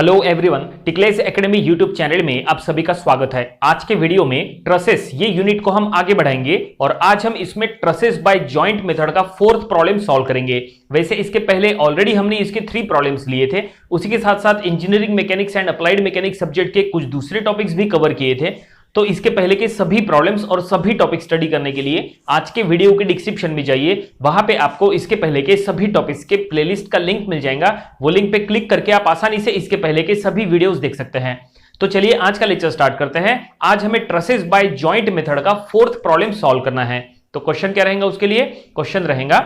Hello everyone, टिकलेस academy YouTube channel में आप सभी का स्वागत है। आज के वीडियो में ट्रसेस ये यूनिट को हम आगे बढ़ाएंगे और आज हम इसमें ट्रसेस बाय जॉइंट मेथड का फोर्थ प्रॉब्लम सॉल्व करेंगे। वैसे इसके पहले ऑलरेडी हमने इसके 3 प्रॉब्लम्स लिए थे, उसी के साथ साथ engineering mechanics and applied mechanics subject के कुछ दूसरे टॉपिक्स भी कवर किए थे। तो इसके पहले के सभी प्रॉब्लम्स और सभी टॉपिक स्टडी करने के लिए आज के वीडियो के डिस्क्रिप्शन में जाइए, वहां पे आपको इसके पहले के सभी टॉपिक्स के प्लेलिस्ट का लिंक मिल जाएगा। वो लिंक पे क्लिक करके आप आसानी से इसके पहले के सभी वीडियोस देख सकते हैं। तो चलिए आज का लेक्चर स्टार्ट करते हैं। आज हमें ट्रसेस बाय जॉइंट मेथड का फोर्थ प्रॉब्लम सॉल्व करना है। तो क्वेश्चन क्या रहेगा उसके लिए? क्वेश्चन रहेगा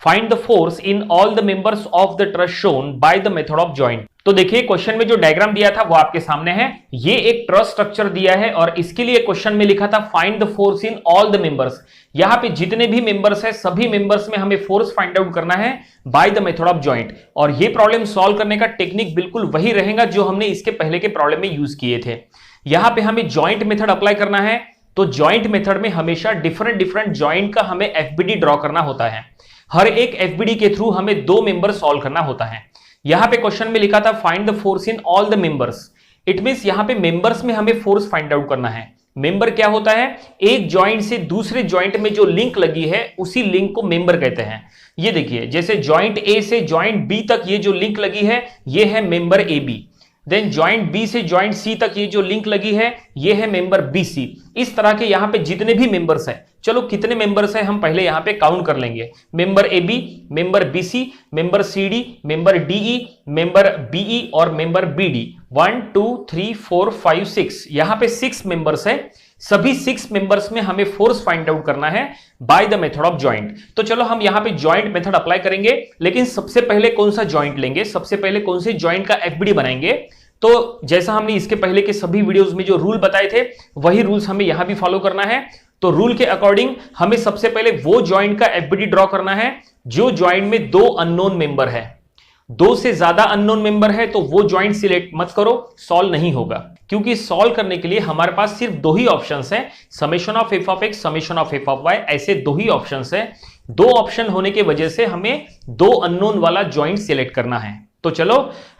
find the force in all the members of the truss shown by the method of joint. तो देखिए क्वेश्चन में जो डायग्राम दिया था वो आपके सामने है। ये एक ट्रस स्ट्रक्चर दिया है और इसके लिए क्वेश्चन में लिखा था find the force in all the members. यहां पे जितने भी मेंबर्स है सभी मेंबर्स में हमें फोर्स फाइंड आउट करना है by the method of joint. और ये प्रॉब्लम सॉल्व करने का टेक्निक बिल्कुल वही रहेगा जो हमने इसके पहले के प्रॉब्लम में यूज किए थे। यहां पे हमें जॉइंट मेथड अप्लाई करना है। तो जॉइंट मेथड में हमेशा डिफरेंट जॉइंट का हमें एफबीडी ड्रॉ करना होता है। हर एक एफबीडी के थ्रू हमें 2 मेंबर सॉल्व करना होता है। यहां पे क्वेश्चन में लिखा था find the force in all the members. It means यहां पे मेंबर्स में हमें फोर्स फाइंड आउट करना है। मेंबर क्या होता है? एक जॉइंट से दूसरे जॉइंट में जो लिंक लगी है उसी लिंक को मेंबर कहते हैं। ये देखिए जैसे जॉइंट ए से जॉइंट बी तक ये जो लिंक लगी है ये है member A B. Then joint B से जॉइंट सी तक ये जो लिंक लगी है ये है मेंबर बी सी। इस तरह के यहां पे जितने भी मेंबर्स हैं, चलो कितने मेंबर्स हैं हम पहले यहां पे काउंट कर लेंगे। Member A B, member B C, member C D, member D E, member B E और मेंबर बी डी। 1 2 3 4 5 6 यहां पे 6 मेंबर्स है। सभी 6 मेंबर्स में हमें फोर्स फाइंड आउट करना है by the method of joint. तो चलो हम यहां पे जॉइंट मेथड अप्लाई करेंगे, लेकिन सबसे पहले कौन सा जॉइंट लेंगे, सबसे पहले कौन से जॉइंट का एफबीडी बनाएंगे। तो जैसा हमने इसके पहले के सभी वीडियोस में जो रूल बताए थे वही रूल्स हमें यहां भी फॉलो करना है। तो रूल के अकॉर्डिंग हमें सबसे पहले वो जॉइंट का एफबीडी ड्रॉ करना है जो जॉइंट में 2 अननोन मेंबर है। 2 से ज्यादा अननोन मेंबर है तो वो जॉइंट सिलेक्ट मत करो, सॉल्व नहीं होगा। क्योंकि सॉल्व करने के लिए हमारे पास सिर्फ 2 ही ऑप्शंस है, summation of F of X, summation of F of Y, ऐसे 2 ही ऑप्शंस है। 2 ऑप्शन होने की वजह से हमें 2 अननोन वाला जॉइंट सिलेक्ट करना है। तो चलो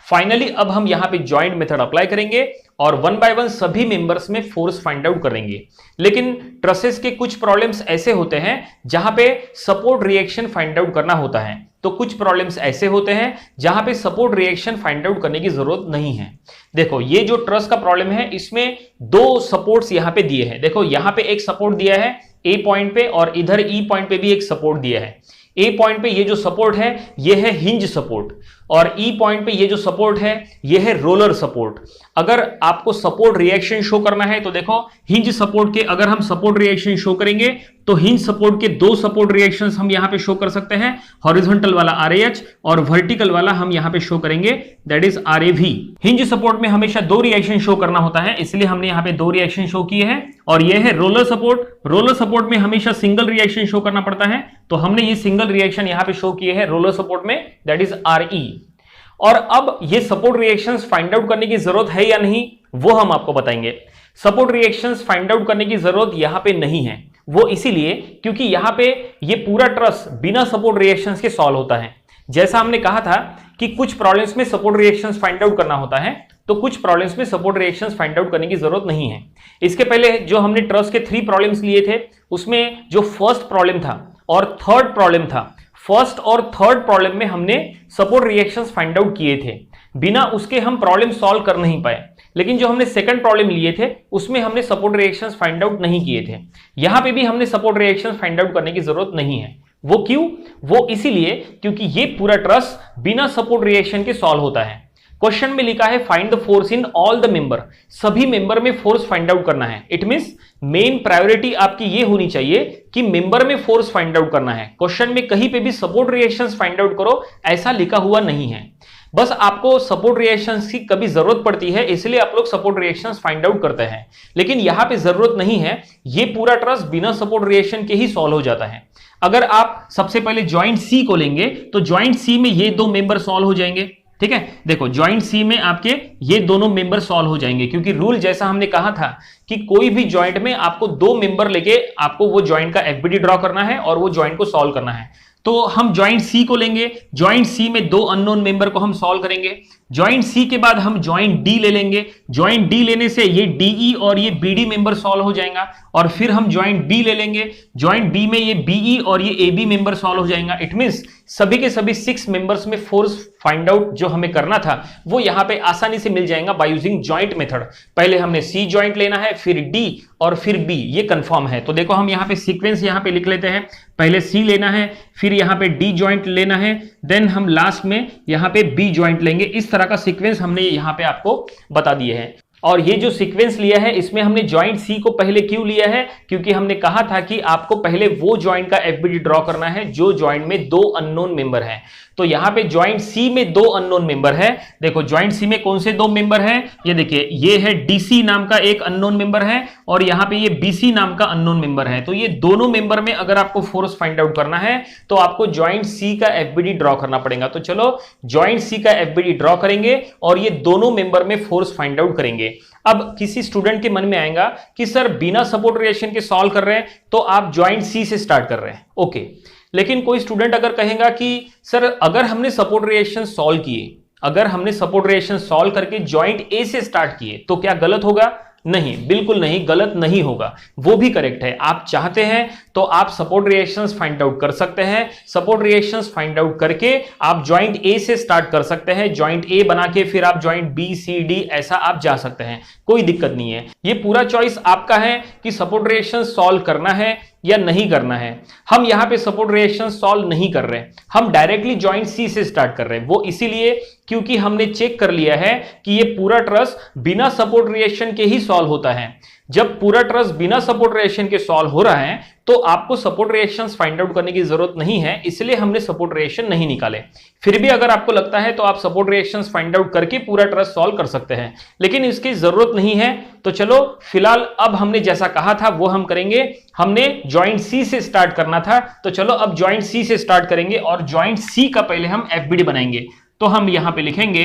फाइनली अब हम यहां पे जॉइंट मेथड अप्लाई करेंगे और 1 बाय 1 सभी मेंबर्स में फोर्स फाइंड आउट करेंगे। लेकिन ट्रसेस के कुछ प्रॉब्लम्स ऐसे होते हैं जहां पे सपोर्ट रिएक्शन फाइंड आउट करना होता है, तो कुछ प्रॉब्लम्स ऐसे होते हैं जहां पे सपोर्ट रिएक्शन फाइंड आउट करने की जरूरत नहीं है। देखो ये जो ट्रस का प्रॉब्लम है इसमें 2 सपोर्ट्स यहां पे दिए हैं। देखो यहां पे एक सपोर्ट दिया है ए पॉइंट पे और इधर ई पॉइंट पे भी एक सपोर्ट दिया है। ए पॉइंट पे ये जो सपोर्ट है ये है हिंज सपोर्ट और ई पॉइंट पे ये जो सपोर्ट है ये है रोलर सपोर्ट। अगर आपको सपोर्ट रिएक्शन शो करना है तो देखो हिंज सपोर्ट के अगर हम सपोर्ट रिएक्शन शो करेंगे तो हिंज सपोर्ट के 2 सपोर्ट रिएक्शंस हम यहां पे शो कर सकते हैं। हॉरिजॉन्टल वाला आरएच और वर्टिकल वाला हम यहां पे शो करेंगे, दैट इज आरएवी। हिंज सपोर्ट में हमेशा 2 रिएक्शन शो करना होता है, इसलिए हमने यहां पे 2 रिएक्शन शो किए हैं। और ये है रोलर सपोर्ट। रोलर सपोर्ट में हमेशा सिंगल रिएक्शन शो करना पड़ता है, तो हमने ये सिंगल रिएक्शन यहां पे शो किए हैं रोलर सपोर्ट में, दैट इज आरई। और अब ये सपोर्ट रिएक्शंस फाइंड आउट करने की जरूरत है या नहीं वो हम आपको बताएंगे। सपोर्ट रिएक्शंस फाइंड आउट करने की जरूरत यहां पे नहीं है, वो इसीलिए क्योंकि यहां पे ये पूरा ट्रस बिना सपोर्ट रिएक्शंस के सॉल्व होता है। जैसा हमने कहा था कि कुछ प्रॉब्लम्स में सपोर्ट रिएक्शंस फाइंड आउट करना होता है, तो कुछ प्रॉब्लम्स में सपोर्ट रिएक्शंस फाइंड आउट करने की जरूरत नहीं है। इसके पहले जो हमने ट्रस के 3 प्रॉब्लम्स लिए थे उसमें जो फर्स्ट प्रॉब्लम था और थर्ड प्रॉब्लम था, फर्स्ट और थर्ड प्रॉब्लम में हमने सपोर्ट रिएक्शंस फाइंड आउट किए थे, बिना उसके हम प्रॉब्लम सॉल्व कर नहीं पाए। लेकिन जो हमने सेकंड प्रॉब्लम लिए थे उसमें हमने सपोर्ट रिएक्शंस फाइंड आउट नहीं किए थे। यहां पे भी हमने सपोर्ट रिएक्शंस फाइंड आउट करने की जरूरत नहीं है। वो क्यों? वो इसीलिए क्योंकि ये पूरा ट्रस बिना सपोर्ट रिएक्शन के सॉल्व होता है। क्वेश्चन में लिखा है find the force in all the member, सभी मेंबर में फोर्स फाइंड आउट करना है। इट मींस मेन प्रायोरिटी आपकी ये होनी चाहिए कि मेंबर में फोर्स फाइंड आउट करना है। क्वेश्चन में कहीं पे भी सपोर्ट रिएक्शंस फाइंड आउट करो ऐसा लिखा हुआ नहीं है। बस आपको सपोर्ट रिएक्शंस की कभी जरूरत पड़ती है इसलिए आप लोग सपोर्ट रिएक्शंस फाइंड आउट करते हैं, लेकिन यहां पे जरूरत नहीं है। ये पूरा ट्रस बिना सपोर्ट रिएक्शन के ही सॉल्व हो जाता है। अगर आप सबसे पहले जॉइंट सी को लेंगे तो जॉइंट सी में ये 2 मेंबर सॉल्व हो जाएंगे। ठीक है, देखो जॉइंट सी में आपके ये दोनों मेंबर सॉल्व हो जाएंगे, क्योंकि रूल जैसा हमने कहा था कि कोई भी जॉइंट में आपको 2 मेंबर लेके आपको वो जॉइंट का एफबीडी ड्रॉ करना है और वो जॉइंट को सॉल्व करना है। तो हम जॉइंट सी को लेंगे, जॉइंट सी में दो अननोन मेंबर को हम सॉल्व करेंगे। जॉइंट सी के बाद हम जॉइंट डी ले लेंगे, जॉइंट डी लेने से ये डीई और ये बीडी मेंबर सॉल्व हो जाएगा, और फिर हम जॉइंट बी ले लेंगे, जॉइंट बी में ये बीई और ये एबी मेंबर सॉल्व हो जाएगा। इट मींस सभी के सभी 6 मेंबर्स में फोर्स फाइंड आउट जो हमें करना था वो यहां पे आसानी से मिल जाएगा बाय यूजिंग जॉइंट मेथड। पहले हमने सी जॉइंट लेना है, फिर डी और फिर बी, ये कंफर्म है। तो देखो हम यहां पे सीक्वेंस यहां पे लिख लेते हैं, पहले सी लेना है, फिर यहां पे डी जॉइंट लेना है, देन हम लास्ट में यहां पे बी जॉइंट लेंगे। इस तरह का सीक्वेंस हमने यहां पे आपको बता दिए हैं। और ये जो सीक्वेंस लिया है इसमें हमने जॉइंट सी को पहले क्यों लिया है, क्योंकि हमने कहा था कि आपको पहले वो जॉइंट का एफबीडी ड्रॉ करना है जो जॉइंट में दो अननोन मेंबर हैं। तो यहां पे जॉइंट सी में दो अननोन मेंबर है। देखो जॉइंट सी में कौन से दो मेंबर हैं, ये देखिए, ये है डीसी नाम का एक अननोन मेंबर है और यहां पे ये बीसी नाम का अननोन मेंबर है। तो ये दोनों मेंबर में अगर आपको फोर्स फाइंड आउट करना है तो आपको जॉइंट सी का एफबीडी ड्रॉ करना पड़ेगा। तो चलो जॉइंट सी का एफबीडी ड्रॉ करेंगे और ये दोनों मेंबर में फोर्स फाइंड आउट करेंगे। अब किसी स्टूडेंट के मन में आएगा कि सर बिना सपोर्ट रिएक्शन के सॉल्व कर रहे हैं तो आप जॉइंट सी से स्टार्ट कर रहे हैं, ओके। लेकिन कोई स्टूडेंट अगर कहेगा कि सर अगर हमने सपोर्ट रिएक्शन सॉल्व किए, अगर हमने सपोर्ट रिएक्शन सॉल्व करके जॉइंट ए से स्टार्ट किए तो क्या गलत होगा? नहीं, बिल्कुल नहीं, गलत नहीं होगा, वो भी करेक्ट है। आप चाहते हैं तो आप सपोर्ट रिएक्शंस फाइंड आउट कर सकते हैं। सपोर्ट रिएक्शंस फाइंड आउट करके आप जॉइंट ए से स्टार्ट कर सकते हैं, जॉइंट ए बना के फिर आप जॉइंट बी सी डी ऐसा आप जा सकते हैं, कोई दिक्कत नहीं है। ये पूरा चॉइस आपका है कि सपोर्ट रिएक्शंस सॉल्व करना है या नहीं करना है। हम यहां पे सपोर्ट रिएक्शन सॉल्व नहीं कर रहे, हम डायरेक्टली जॉइंट सी से स्टार्ट कर रहे हैं। वो इसीलिए क्योंकि हमने चेक कर लिया है कि ये पूरा ट्रस बिना सपोर्ट रिएक्शन के ही सॉल्व होता है। जब पूरा ट्रस बिना सपोर्ट रिएक्शन के सॉल्व हो रहा है तो आपको सपोर्ट रिएक्शंस फाइंड आउट करने की जरूरत नहीं है, इसलिए हमने सपोर्ट रिएक्शन नहीं निकाले। फिर भी अगर आपको लगता है तो आप सपोर्ट रिएक्शंस फाइंड आउट करके पूरा ट्रस सॉल्व कर सकते हैं, लेकिन इसकी जरूरत नहीं है। तो चलो फिलहाल अब हमने जैसा कहा था वो हम करेंगे। हमने जॉइंट सी से स्टार्ट करना था, तो चलो अब जॉइंट सी से स्टार्ट करेंगे और जॉइंट सी का पहले हम एफबीडी बनाएंगे। तो हम यहां पे लिखेंगे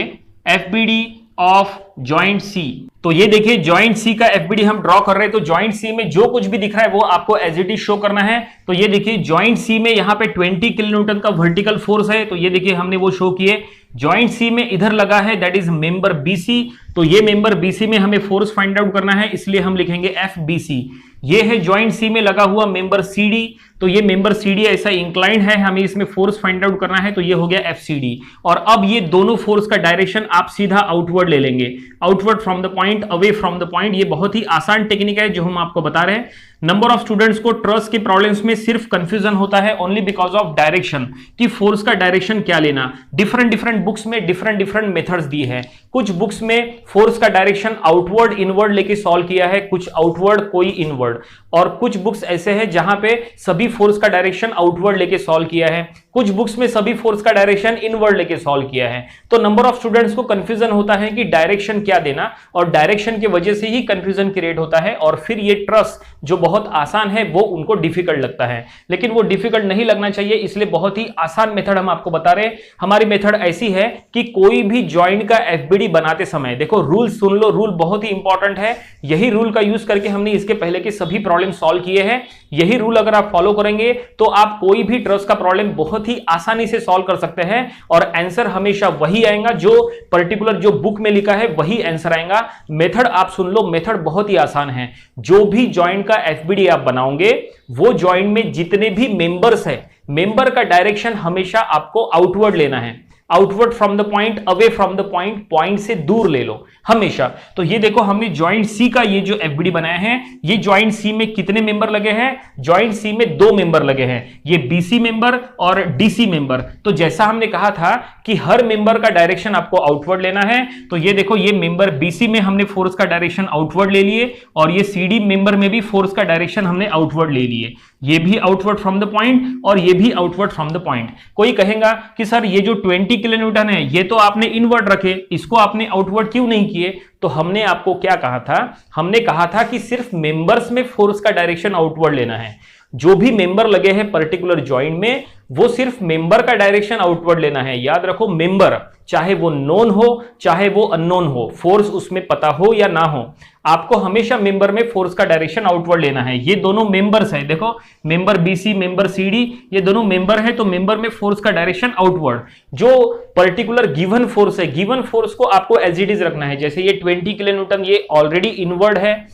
एफबीडी ऑफ जॉइंट सी। तो ये देखिए जॉइंट सी का एफबीडी हम ड्रॉ कर रहे हैं। तो जॉइंट सी में जो कुछ भी दिख रहा है वो आपको एज इट इज शो करना है। तो ये देखिए जॉइंट सी में यहां पे 20 किलोन्यूटन का वर्टिकल फोर्स है, तो ये देखिए हमने वो शो किए। जॉइंट सी में इधर लगा है दैट इज मेंबर बीसी, तो ये मेंबर बीसी में हमें फोर्स फाइंड आउट करना है, इसलिए हम लिखेंगे एफबीसी। ये है जॉइंट सी में लगा हुआ मेंबर सीडी, तो ये मेंबर सीडी ऐसा इंक्लाइंड है, हमें इसमें फोर्स फाइंड आउट करना है, तो ये हो गया एफसीडी। और अब ये दोनों फोर्स का डायरेक्शन आप सीधा आउटवर्ड ले लेंगे, outward from the point, away from the point. ये बहुत ही आसान टेक्निक है जो हम आपको बता रहे हैं। नंबर ऑफ स्टूडेंट्स को ट्रस के प्रॉब्लम्स में सिर्फ कंफ्यूजन होता है ओनली बिकॉज ऑफ डायरेक्शन, कि फोर्स का डायरेक्शन क्या लेना। डिफरेंट बुक्स में डिफरेंट मेथड्स दिए हैं। कुछ बुक्स में फोर्स का डायरेक्शन आउटवर्ड इनवर्ड लेके सॉल्व किया है, कुछ आउटवर्ड कोई इनवर्ड, और कुछ बुक्स ऐसे हैं जहां पे सभी फोर्स का डायरेक्शन आउटवर्ड लेके सॉल्व किया है, कुछ बुक्स में सभी फोर्स का डायरेक्शन इनवर्ड लेके सॉल्व किया है। तो नंबर ऑफ स्टूडेंट्स को कंफ्यूजन होता है कि डायरेक्शन क्या देना, और डायरेक्शन की वजह से ही कंफ्यूजन क्रिएट होता है, और फिर ये ट्रस जो बहुत आसान है वो उनको डिफिकल्ट लगता है। लेकिन वो डिफिकल्ट नहीं लगना चाहिए, इसलिए बहुत ही आसान मेथड हम आपको बता रहे हैं। हमारी मेथड ऐसी है कि कोई भी जॉइंट का एफबीडी बनाते समय, देखो रूल सुन लो, रूल बहुत ही इंपॉर्टेंट है। यही रूल का यूज करके हमने इसके पहले के सभी प्रॉब्लम सॉल्व किए हैं। यही रूल अगर आप फॉलो करेंगे तो आप कोई भी ट्रस का प्रॉब्लम बहुत ही आसानी से सॉल्व कर सकते हैं, और आंसर हमेशा वही आएगा जो पर्टिकुलर जो बुक में लिखा है, वही आंसर आएगा। मेथड आप सुन लो, मेथड बहुत ही आसान है। जो भी जॉइंट का एफबीडी आप बनाओगे वो जॉइंट में जितने भी मेंबर्स है, मेंबर का डायरेक्शन हमेशा आपको आउटवर्ड लेना है, outward from the point, away from the point, point से दूर ले लो हमेशा। तो ये देखो हमने जॉइंट सी का ये जो एफबीडी बनाया है, ये जॉइंट सी में कितने मेंबर लगे हैं? जॉइंट सी में 2 मेंबर लगे हैं, ये बीसी मेंबर और डीसी मेंबर। तो जैसा हमने कहा था कि हर मेंबर का डायरेक्शन आपको आउटवर्ड लेना है, तो ये देखो ये मेंबर बीसी में हमने फोर्स का डायरेक्शन आउटवर्ड ले लिए, और ये सीडी मेंबर में भी फोर्स का डायरेक्शन हमने आउटवर्ड ले लिए। ये भी आउटवर्ड फ्रॉम द पॉइंट और ये भी आउटवर्ड फ्रॉम द पॉइंट। कोई कहेगा कि सर ये जो 20 किलोन्यूटन है ये तो आपने इनवर्ड रखे, इसको आपने आउटवर्ड क्यों नहीं किए? तो हमने आपको क्या कहा था? हमने कहा था कि सिर्फ मेंबर्स में फोर्स का डायरेक्शन आउटवर्ड लेना है। जो भी मेंबर लगे हैं पर्टिकुलर जॉइंट में वो सिर्फ मेंबर का डायरेक्शन आउटवर्ड लेना है। याद रखो, मेंबर चाहे वो नोन हो चाहे वो अननोन हो, फोर्स उसमें पता हो या ना हो, आपको हमेशा मेंबर में फोर्स का डायरेक्शन आउटवर्ड लेना है। ये दोनों मेंबर्स है, देखो मेंबर बीसी, मेंबर सीडी, ये दोनों मेंबर है, तो मेंबर में फोर्स का डायरेक्शन आउटवर्ड। जो पर्टिकुलर गिवन फोर्स है, गिवन फोर्स को आपको एज इट इज रखना है। जैसे ये 20 किलो न्यूटन, ये ऑलरेडी इनवर्ड है,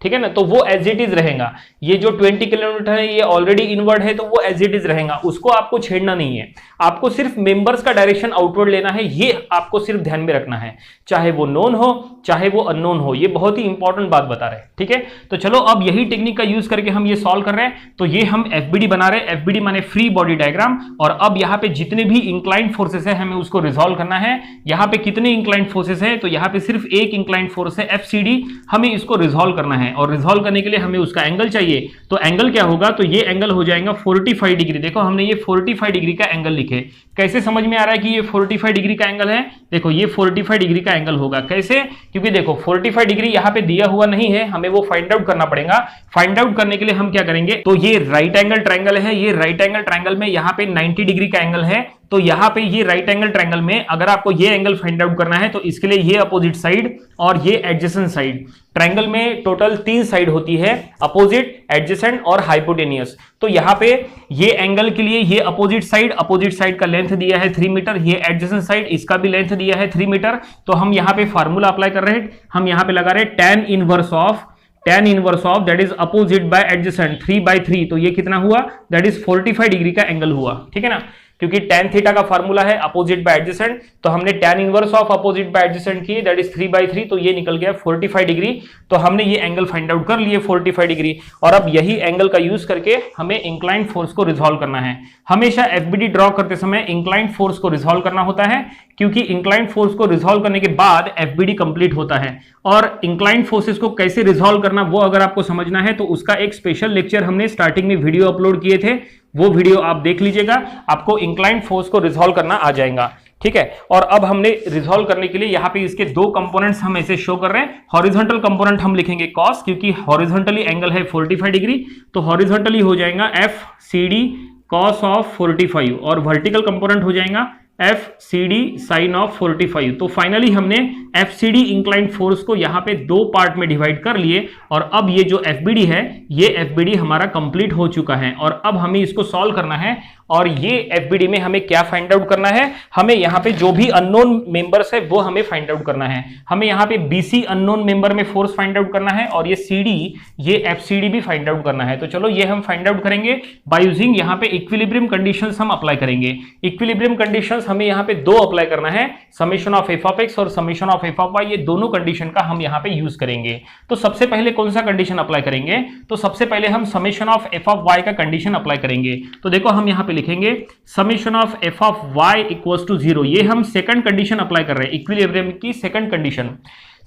ठीक है ना, तो वो एज इट इज रहेगा। ये जो 20 किलोमीटर है ये ऑलरेडी इनवर्ड है, तो वो एज इट इज रहेगा, उसको आपको छेड़ना नहीं है। आपको सिर्फ मेंबर्स का डायरेक्शन आउटवर्ड लेना है, ये आपको सिर्फ ध्यान में रखना है, चाहे वो नोन हो चाहे वो अननोन हो। ये बहुत ही इंपॉर्टेंट बात बता रहे हैं, ठीक है। तो चलो अब यही टेक्निक का यूज करके हम ये सॉल्व कर रहे हैं। तो ये हम एफबीडी बना रहे हैं, एफबीडी माने फ्री बॉडी डायग्राम। और अब यहाँ पे जितने भी इंक्लाइंड फोर्सेस है हमें उसको रिजॉल्व करना है। यहाँ पे कितने इंक्लाइंड फोर्सेस है, तो यहाँ पे सिर्फ एक इंक्लाइंड फोर्स है एफसीडी, हमें इसको रिजॉल्व करना है। और रिजॉल्व करने के लिए हमें उसका एंगल चाहिए, तो एंगल क्या होगा, तो ये एंगल हो जाएगा 45 डिग्री। देखो हमने ये 45 डिग्री का एंगल लिखे। कैसे समझ में आ रहा है कि ये 45 डिग्री का एंगल है, देखो ये 45 डिग्री का एंगल होगा। कैसे, क्योंकि देखो 45 डिग्री यहाँ पे दिया हुआ नहीं है, हमें वो फाइंड आउट करना पड़ेगा। फाइंड आउट करने के लिए हम क्या करेंगे, तो ये राइट एंगल ट्रायंगल है, ये राइट एंगल ट्रायंगल में यहाँ पे 90 डिग्री का एंगल है। तो यहाँ पे ये राइट एंगल ट्रायंगल में अगर आपको ये एंगल फाइंड आउट करना है, तो इसके लिए ये अपोजिट साइड और ये एडजेसेंट साइड, ट्रायंगल में टोटल 3 साइड होती है, अपोजिट, एडजेसेंट और हाइपोटेनियस। तो यहाँ पे ये एंगल के लिए ये अपोजिट साइड का लेंथ दिया है 3 मीटर, ये एडजेसेंट साइड इसका भी लेंथ दिया है 3 मीटर। तो हम यहाँ पे फार्मूला अप्लाई कर रहे हैं, हम यहाँ पे लगा रहे हैं tan inverse of that is opposite by adjacent 3/3। तो ये कितना हुआ, दैट इज 45 डिग्री का एंगल हुआ, ठीक है ना। क्योंकि tan थीटा का फार्मूला है अपोजिट बाय एडजेसेंट, तो हमने tan inverse of opposite by adjacent की, दैट इज 3/3, तो ये निकल गया 45 डिग्री। तो हमने ये एंगल फाइंड आउट कर लिए 45 डिग्री। और अब यही एंगल का यूज करके हमें इंक्लाइंड फोर्स को रिजॉल्व करना है। हमेशा एफबीडी ड्रॉ करते समय इंक्लाइंड फोर्स को रिजॉल्व करना होता है, क्योंकि इंक्लाइंड फोर्स को रिजॉल्व करने के बाद एफबीडी कंप्लीट होता है। और इंक्लाइंड फोर्सेस को कैसे रिजॉल्व करना वो अगर आपको समझना है, तो उसका एक स्पेशल लेक्चर हमने स्टार्टिंग में वीडियो अपलोड किए थे, वो वीडियो आप देख लीजिएगा, आपको इंक्लाइंड फोर्स को रिजॉल्व करना आ जाएगा, ठीक है। और अब हमने रिजॉल्व करने के लिए यहाँ पे इसके 2 कंपोनेंट्स हम ऐसे शो कर रहे हैं। हॉरिजॉन्टल कंपोनेंट हम लिखेंगे cos, क्योंकि हॉरिजॉन्टली एंगल है 45 डिग्री, तो हॉरिजॉन्टली हो जाएगा FCD cos ऑफ 45, और वर्टिकल कंपोनेंट हो जाएगा FCD sin ऑफ 45। तो फाइनली हमने FCD इंक्लाइंड फोर्स को यहाँ पे 2 पार्ट में डिवाइड कर लिए। और अब ये जो FBD है, ये FBD हमारा कंप्लीट हो चुका है। और अब हमें इसको सॉल्व करना है। और ये FBD में हमें क्या फाइंड आउट करना है, हमें यहाँ पे जो भी अननोन मेंबर्स है वो हमें फाइंड आउट करना है। हमें यहाँ पे BC अननोन मेंबर में फोर्स फाइंड आउट करना है, और ये CD, ये FCD भी फाइंड आउट करना है। तो चलो ये हम फाइंड आउट करेंगे बाय यूजिंग यहाँ पे इक्विलिब्रियम कंडीशंस हम अप्लाई करेंगे। इक्विलिब्रियम कंडीशंस हमें यहाँ पे 2 अप्लाई करना है, summation of f of x और summation of f of y, ये दोनों कंडीशन का हम यहाँ पे यूज करेंगे। तो सबसे पहले कौन सा कंडीशन अप्लाई करेंगे, तो सबसे पहले हम summation of f of y का कंडीशन अप्लाई करेंगे। तो देखो हम यहाँ पे लिखेंगे summation of f of y equals to 0। ये हम सेकंड कंडीशन अप्लाई कर रहे हैं, इक्विलिब्रियम की second condition.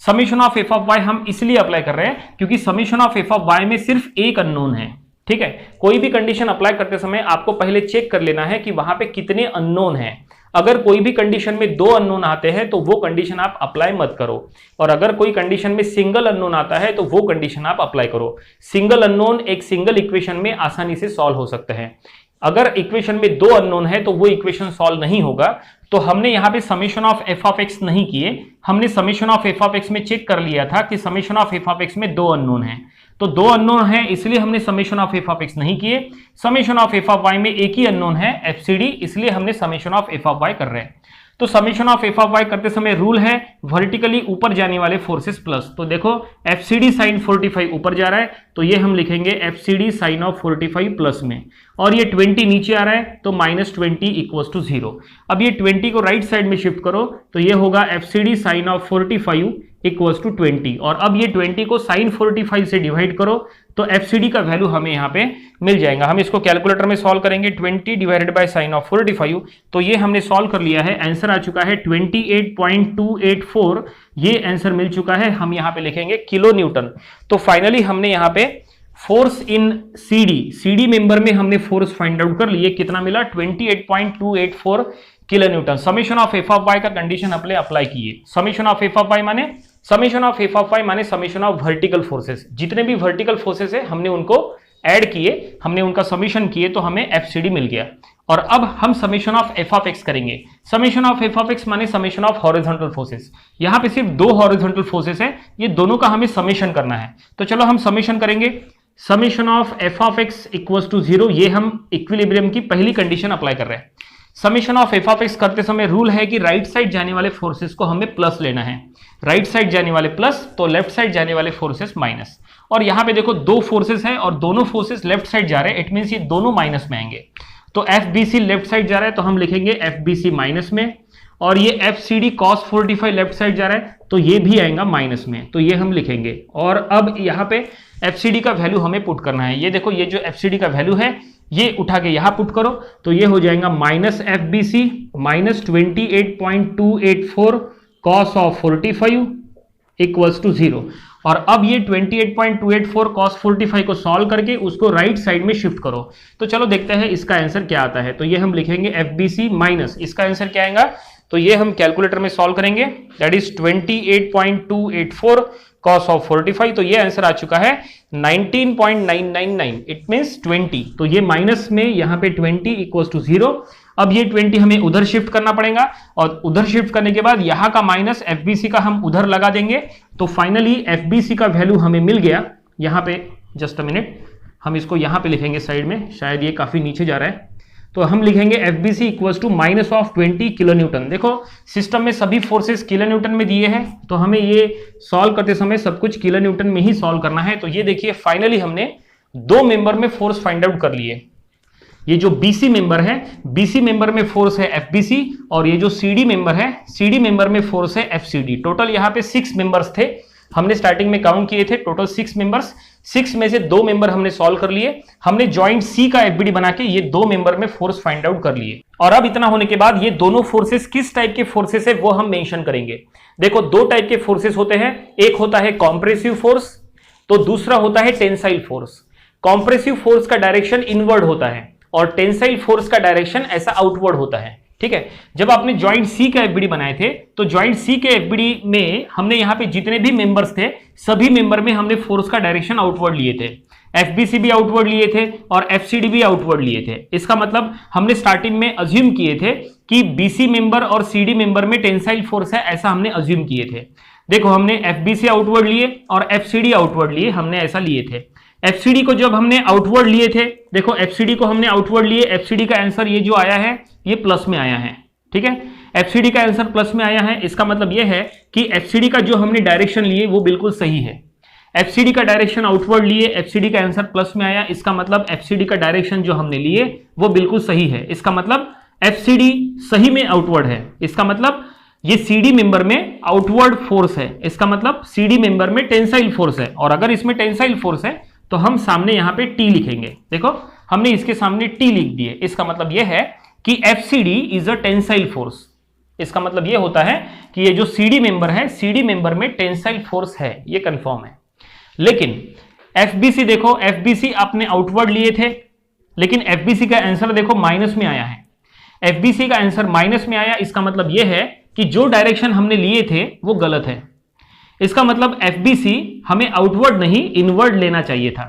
Summation of f of y हम इसलिए अप्लाई कर रहे हैं क्योंकि summation of f of y में सिर्फ एक अननोन है, ठीक है। कोई भी कंडीशन अप्लाई करते समय आपको पहले चेक कर लेना है कि वहां पे कितने अननोन हैं। अगर कोई भी कंडीशन में 2 अननोन आते हैं तो वो कंडीशन आप अप्लाई मत करो, और अगर कोई कंडीशन में सिंगल अननोन आता है तो वो कंडीशन आप अप्लाई करो। सिंगल अननोन एक सिंगल इक्वेशन में आसानी से सॉल्व हो सकते हैं। अगर इक्वेशन में 2 अननोन है तो वो इक्वेशन सॉल्व नहीं होगा। तो हमने यहाँ पे summation of f of x नहीं किए, हमने summation of f of x में चेक कर लिया था कि summation of f of x में 2 अननोन है। तो 2 अननोन है इसलिए हमने summation of f of x नहीं किए। Summation of f of y में एक ही अननोन है FCD, इसलिए हमने summation of f of y कर रहे हैं। तो summation of f of y करते समय रूल है वर्टिकली ऊपर जाने वाले फोर्सेस प्लस। तो देखो FCD sin 45 ऊपर जा रहा है, तो ये हम लिखेंगे FCD sin ऑफ 45 प्लस में, और ये 20 नीचे आ रहा है तो -20 इक्वल्स टू 0। अब ये 20 को राइट साइड में शिफ्ट करो तो ये होगा FCD sin of 45 equals to 20, और अब ये 20 को sin 45 से डिवाइड करो तो FCD का वैल्यू हमें यहाँ पे मिल जाएगा। हम इसको कैलकुलेटर में सॉल्व करेंगे, 20 डिवाइडेड बाय sin ऑफ 45, तो ये हमने सॉल्व कर लिया है। आंसर आ चुका है 28.284, ये आंसर मिल चुका है। हम यहाँ पे लिखेंगे किलो न्यूटन। तो फाइनली हमने यहाँ पे फोर्स इन CD मेंबर में हमने फोर्स फाइंड आउट कर लिए, कितना मिला 28.284 kilo Newton. Summation of f of y का कंडीशन अपने अप्लाई किए। Summation of f of y माने summation of f of y माने समेशन ऑफ वर्टिकल फोर्सेस, जितने भी वर्टिकल फोर्सेस है हमने उनको ऐड किए, हमने उनका समेशन किए तो हमें FCD मिल गया। और अब हम summation of F of X करेंगे। Summation of F of X माने समेशन ऑफ हॉरिजॉन्टल फोर्सेस। यहां पे सिर्फ दो हॉरिजॉन्टल फोर्सेस है, ये दोनों का हमें समेशन करना है। तो चलो हम समेशन करेंगे। Summation of F of X equals to 0, ये हम इक्विलिब्रियम की पहली कंडीशन अप्लाई कर रहे हैं। Summation of F of x करते समय रूल है कि राइट साइड जाने वाले फोर्सेस को हमें प्लस लेना है। राइट साइड जाने वाले प्लस तो लेफ्ट साइड जाने वाले फोर्सेस माइनस। और यहां पे देखो दो फोर्सेस है और दोनों फोर्सेस लेफ्ट साइड जा रहे हैं, इट मींस ये दोनों माइनस में आएंगे। तो F B C left side जा रहा है तो हम लिखेंगे एफ बी सी माइनस में, और ये F C D cos 45 left side जा रहा है तो ये भी आएगा माइनस में, तो ये हम लिखेंगे। और अब यहाँ पे एफ सी डी का वैल्यू हमें पुट करना है। ये देखो ये जो एफ सी डी का वैल्यू है ये उठा के यहां पुट करो तो ये हो जाएगा minus F B C minus 28.284 cos of 45 equals to 0। और अब ये 28.284 cos 45 को सॉल्व करके उसको राइट साइड में शिफ्ट करो। तो चलो देखते हैं इसका आंसर क्या आता है। तो ये हम लिखेंगे FBC माइनस, इसका आंसर क्या आएगा तो ये हम कैलकुलेटर में सॉल्व करेंगे, दैट इज 28.284 cos ऑफ 45। तो ये आंसर आ चुका है 19.999, इट मींस 20। तो ये माइनस में यहाँ पे 20 इक्वल्स टू 0। अब ये 20 हमें उधर शिफ्ट करना पड़ेगा और उधर शिफ्ट करने के बाद यहां का माइनस FBC का हम उधर लगा देंगे। तो फाइनली FBC का वैल्यू हमें मिल गया। यहां पे जस्ट अ मिनट, हम इसको यहां पे लिखेंगे साइड में, शायद ये काफी नीचे जा रहा है। तो हम लिखेंगे FBC equals to minus of 20 kilo newton. देखो सिस्टम में सभी फोर्सेस किलो न्यूटन में दिए हैं तो हमें ये सॉल्व करते समय सब कुछ किलो न्यूटन में ही सॉल्व करना है। तो ये देखिए फाइनली हमने दो मेंबर में फोर्स फाइंड आउट कर लिए। ये जो BC मेंबर है, BC मेंबर में फोर्स है FBC, और ये जो CD मेंबर है, CD मेंबर में फोर्स है FCD। टोटल यहाँ पे 6 मेंबर्स थे, हमने स्टार्टिंग में काउंट किए थे, टोटल 6 मेंबर्स। 6 में से 2 मेंबर हमने सॉल्व कर लिए। हमने जॉइंट C का FBD बना के ये 2 मेंबर में फोर्स फाइंड आउट कर लिए। और अब इतना होने के बाद ये दोनों फोर्सेस किस टाइप के फोर्सेस है वो हम मेंशन करेंगे। देखो दो टाइप के फोर्सेस होते हैं, एक होता है कॉम्प्रेसिव फोर्स तो दूसरा होता है टेंसाइल फोर्स। कॉम्प्रेसिव फोर्स का डायरेक्शन इनवर्ड होता है और टेंसाइल फोर्स का डायरेक्शन ऐसा आउटवर्ड होता है। ठीक है, जब आपने जॉइंट C का FBD बनाए थे तो जॉइंट C के FBD में हमने यहाँ पे जितने भी मेंबर्स थे सभी मेंबर में हमने फोर्स का डायरेक्शन आउटवर्ड लिए थे। FBC भी आउटवर्ड लिए थे और FCD भी आउटवर्ड लिए थे। इसका मतलब हमने स्टार्टिंग में अज्यूम किए थे कि BC मेंबर और CD मेंबर में टेंसाइल फोर्स है, ऐसा हमने अज्यूम किए थे। देखो हमने FBC आउटवर्ड लिए और FCD आउटवर्ड लिए, हमने ऐसा लिए थे। FCD को जब हमने आउटवर्ड लिए थे, देखो FCD को हमने आउटवर्ड लिए, FCD का आंसर ये जो आया है ये प्लस में आया है। ठीक है, FCD का आंसर प्लस में आया है, इसका मतलब ये है कि FCD का जो हमने डायरेक्शन लिए वो बिल्कुल सही है। FCD का डायरेक्शन आउटवर्ड लिए, FCD का आंसर प्लस में आया, इसका मतलब FCD का डायरेक्शन जो हमने लिए वो बिल्कुल सही है। इसका मतलब FCD सही में आउटवर्ड है, इसका मतलब ये CD मेंबर में आउटवर्ड फोर्स है, इसका मतलब CD मेंबर में टेंसाइल फोर्स है। और अगर इसमें टेंसाइल फोर्स है तो हम सामने यहां पे T लिखेंगे। देखो हमने इसके सामने T लिख दिए, इसका मतलब यह है कि FCD is a tensile force. इसका मतलब यह होता है कि ये जो CD मेंबर है, CD मेंबर में टेंसाइल फोर्स है, ये कंफर्म है। लेकिन FBC देखो, FBC आपने आउटवर्ड लिए थे लेकिन FBC का आंसर देखो माइनस में आया है। FBC का आंसर माइनस में आया, इसका मतलब यह है कि जो डायरेक्शन हमने लिए थे वो गलत है। इसका मतलब FBC हमें आउटवर्ड नहीं इनवर्ड लेना चाहिए था।